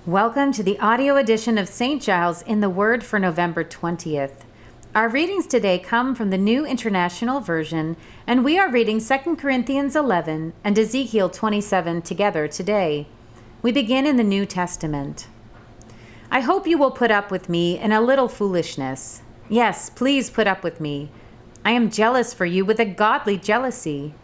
Welcome to the audio edition of St. Giles in the Word for November 20th. Our readings today come from the New International Version, and we are reading 2 Corinthians 11 and Ezekiel 27 together today. We begin in the New Testament. I hope you will put up with me in a little foolishness. Yes, please put up with me. I am jealous for you with a godly jealousy.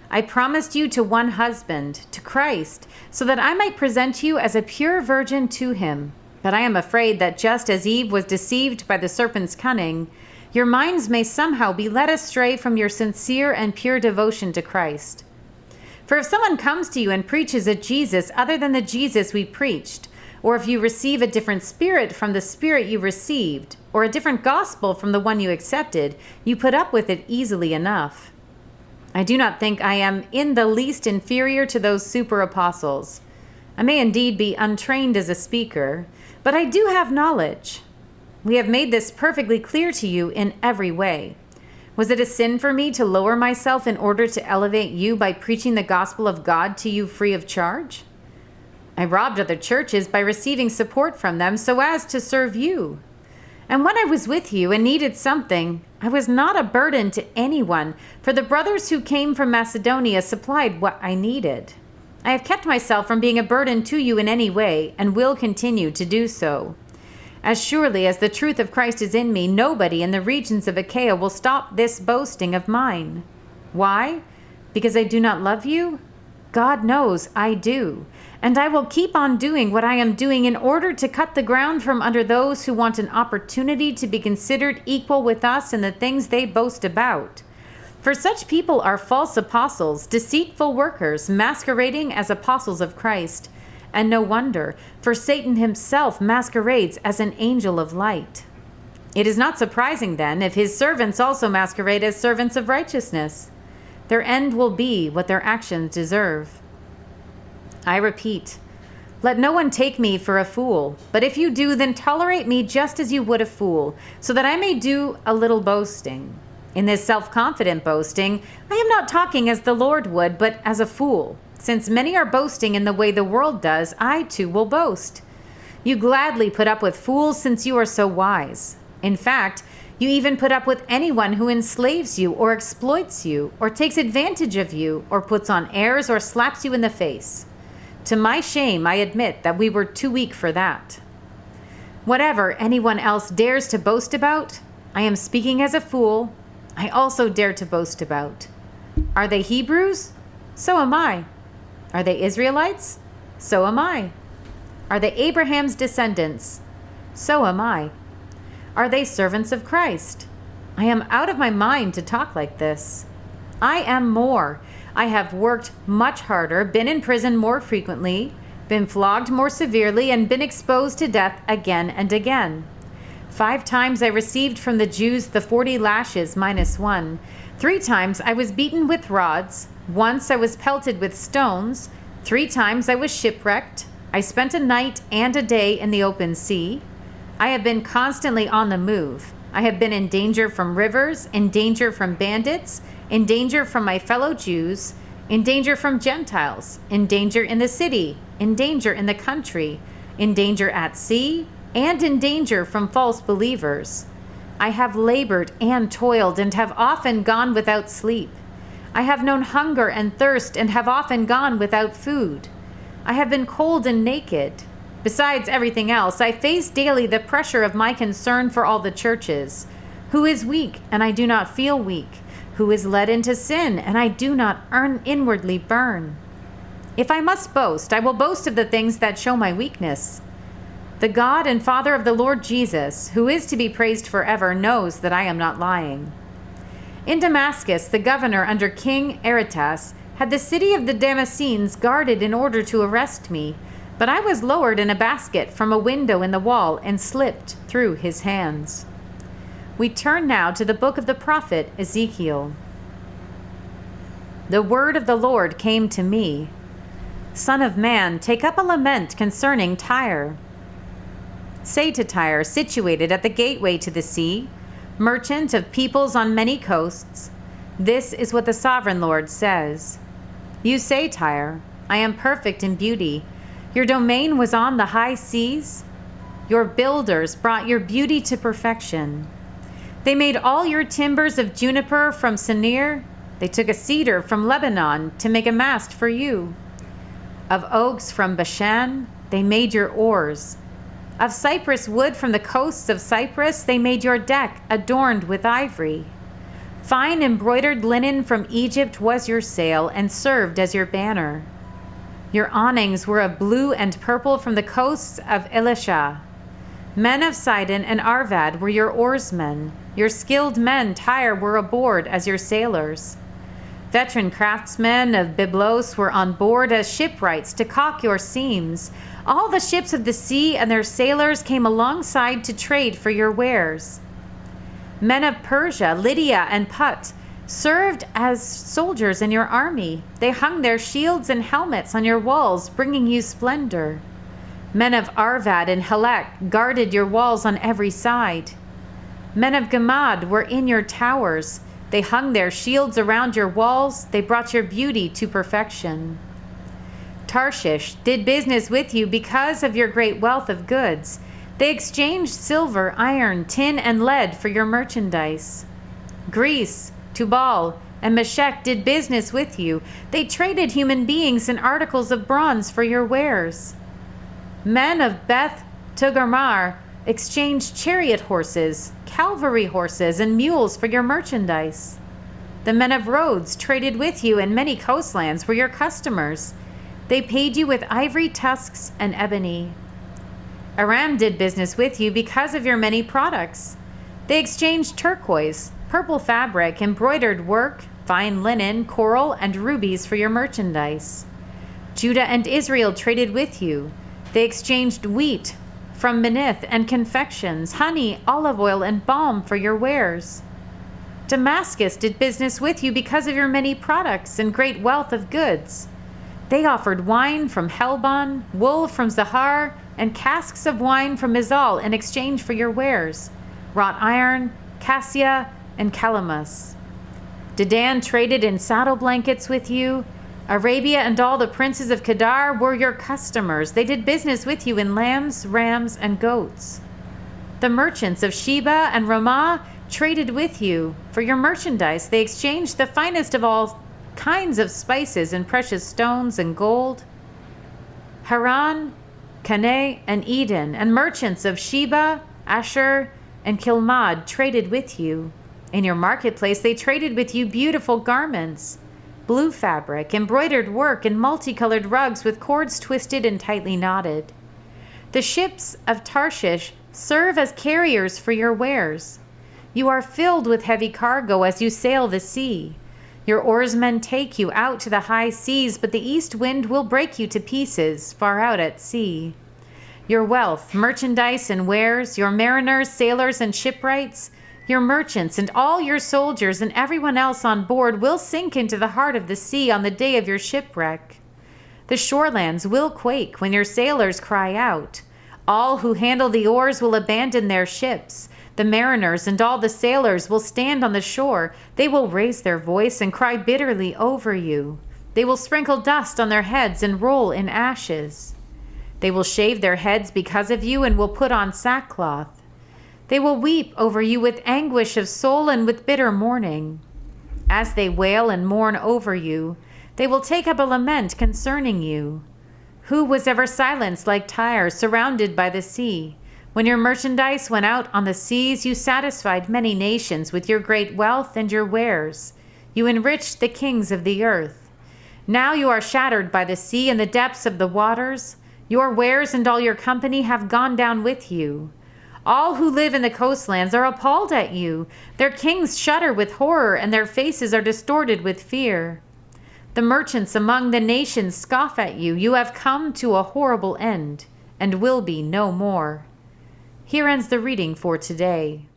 I promised you to one husband, to Christ, so that I might present you as a pure virgin to him. But I am afraid that just as Eve was deceived by the serpent's cunning, your minds may somehow be led astray from your sincere and pure devotion to Christ. For if someone comes to you and preaches a Jesus other than the Jesus we preached, or if you receive a different spirit from the spirit you received, or a different gospel from the one you accepted, you put up with it easily enough. I do not think I am in the least inferior to those super apostles. I may indeed be untrained as a speaker, but I do have knowledge. We have made this perfectly clear to you in every way. Was it a sin for me to lower myself in order to elevate you by preaching the gospel of God to you free of charge? I robbed other churches by receiving support from them so as to serve you. And when I was with you and needed something, I was not a burden to anyone, for the brothers who came from Macedonia supplied what I needed. I have kept myself from being a burden to you in any way, and will continue to do so. As surely as the truth of Christ is in me, nobody in the regions of Achaia will stop this boasting of mine. Why? Because I do not love you? God knows I do. And I will keep on doing what I am doing in order to cut the ground from under those who want an opportunity to be considered equal with us in the things they boast about. For such people are false apostles, deceitful workers, masquerading as apostles of Christ. And no wonder, for Satan himself masquerades as an angel of light. It is not surprising, then, if his servants also masquerade as servants of righteousness. Their end will be what their actions deserve. I repeat, let no one take me for a fool, but if you do, then tolerate me just as you would a fool, so that I may do a little boasting. In this self-confident boasting, I am not talking as the Lord would, but as a fool. Since many are boasting in the way the world does, I too will boast. You gladly put up with fools since you are so wise. In fact, you even put up with anyone who enslaves you or exploits you or takes advantage of you or puts on airs or slaps you in the face. To my shame, I admit that we were too weak for that. Whatever anyone else dares to boast about, I am speaking as a fool, I also dare to boast about. Are they Hebrews? So am I. Are they Israelites? So am I. Are they Abraham's descendants? So am I. Are they servants of Christ? I am out of my mind to talk like this. I am more. I have worked much harder, been in prison more frequently, been flogged more severely, and been exposed to death again and again. 5 times I received from the Jews the 40 lashes minus 1. 3 times I was beaten with rods. Once I was pelted with stones. 3 times I was shipwrecked. I spent a night and a day in the open sea. I have been constantly on the move. I have been in danger from rivers, in danger from bandits, in danger from my fellow Jews, in danger from Gentiles, in danger in the city, in danger in the country, in danger at sea, and in danger from false believers. I have labored and toiled and have often gone without sleep. I have known hunger and thirst and have often gone without food. I have been cold and naked. Besides everything else, I face daily the pressure of my concern for all the churches. Who is weak, and I do not feel weak? Who is led into sin, and I do not inwardly burn? If I must boast, I will boast of the things that show my weakness. The God and Father of the Lord Jesus, who is to be praised forever, knows that I am not lying. In Damascus, the governor under King Aretas had the city of the Damascenes guarded in order to arrest me, but I was lowered in a basket from a window in the wall and slipped through his hands. We turn now to the book of the prophet Ezekiel. The word of the Lord came to me. Son of man, take up a lament concerning Tyre. Say to Tyre, situated at the gateway to the sea, merchant of peoples on many coasts, this is what the sovereign Lord says. You say, Tyre, I am perfect in beauty. Your domain was on the high seas. Your builders brought your beauty to perfection. They made all your timbers of juniper from Senir. They took a cedar from Lebanon to make a mast for you. Of oaks from Bashan, they made your oars. Of cypress wood from the coasts of Cyprus, they made your deck adorned with ivory. Fine embroidered linen from Egypt was your sail and served as your banner. Your awnings were of blue and purple from the coasts of Elisha. Men of Sidon and Arvad were your oarsmen. Your skilled men Tyre were aboard as your sailors. Veteran craftsmen of Byblos were on board as shipwrights to caulk your seams. All the ships of the sea and their sailors came alongside to trade for your wares. Men of Persia, Lydia, and Put served as soldiers in your army. They hung their shields and helmets on your walls, bringing you splendor. Men of Arvad and Helek guarded your walls on every side. Men of Gamad were in your towers. They hung their shields around your walls. They brought your beauty to perfection. Tarshish did business with you because of your great wealth of goods. They exchanged silver, iron, tin, and lead for your merchandise. Greece, Tubal, and Meshech did business with you. They traded human beings and articles of bronze for your wares. Men of Beth Togarmah exchanged chariot horses, cavalry horses, and mules for your merchandise. The men of Rhodes traded with you, and many coastlands were your customers. They paid you with ivory tusks and ebony. Aram did business with you because of your many products. They exchanged turquoise, purple fabric, embroidered work, fine linen, coral, and rubies for your merchandise. Judah and Israel traded with you. They exchanged wheat from Minnith and confections, honey, olive oil, and balm for your wares. Damascus did business with you because of your many products and great wealth of goods. They offered wine from Helbon, wool from Zahar, and casks of wine from Mizal in exchange for your wares, wrought iron, cassia, and calamus. Dedan traded in saddle blankets with you. Arabia and all the princes of Kedar were your customers. They did business with you in lambs, rams, and goats. The merchants of Sheba and Ramah traded with you. For your merchandise, they exchanged the finest of all kinds of spices and precious stones and gold. Haran, Caneh, and Eden, and merchants of Sheba, Asher, and Kilmad traded with you. In your marketplace, they traded with you beautiful garments, blue fabric, embroidered work, and multicolored rugs with cords twisted and tightly knotted. The ships of Tarshish serve as carriers for your wares. You are filled with heavy cargo as you sail the sea. Your oarsmen take you out to the high seas, but the east wind will break you to pieces far out at sea. Your wealth, merchandise, and wares, your mariners, sailors, and shipwrights, your merchants, and all your soldiers, and everyone else on board will sink into the heart of the sea on the day of your shipwreck. The shorelands will quake when your sailors cry out. All who handle the oars will abandon their ships. The mariners and all the sailors will stand on the shore. They will raise their voice and cry bitterly over you. They will sprinkle dust on their heads and roll in ashes. They will shave their heads because of you and will put on sackcloth. They will weep over you with anguish of soul and with bitter mourning. As they wail and mourn over you, they will take up a lament concerning you. Who was ever silenced like Tyre, surrounded by the sea? When your merchandise went out on the seas, you satisfied many nations with your great wealth and your wares. You enriched the kings of the earth. Now you are shattered by the sea and the depths of the waters. Your wares and all your company have gone down with you. All who live in the coastlands are appalled at you. Their kings shudder with horror, and their faces are distorted with fear. The merchants among the nations scoff at you. You have come to a horrible end, and will be no more. Here ends the reading for today.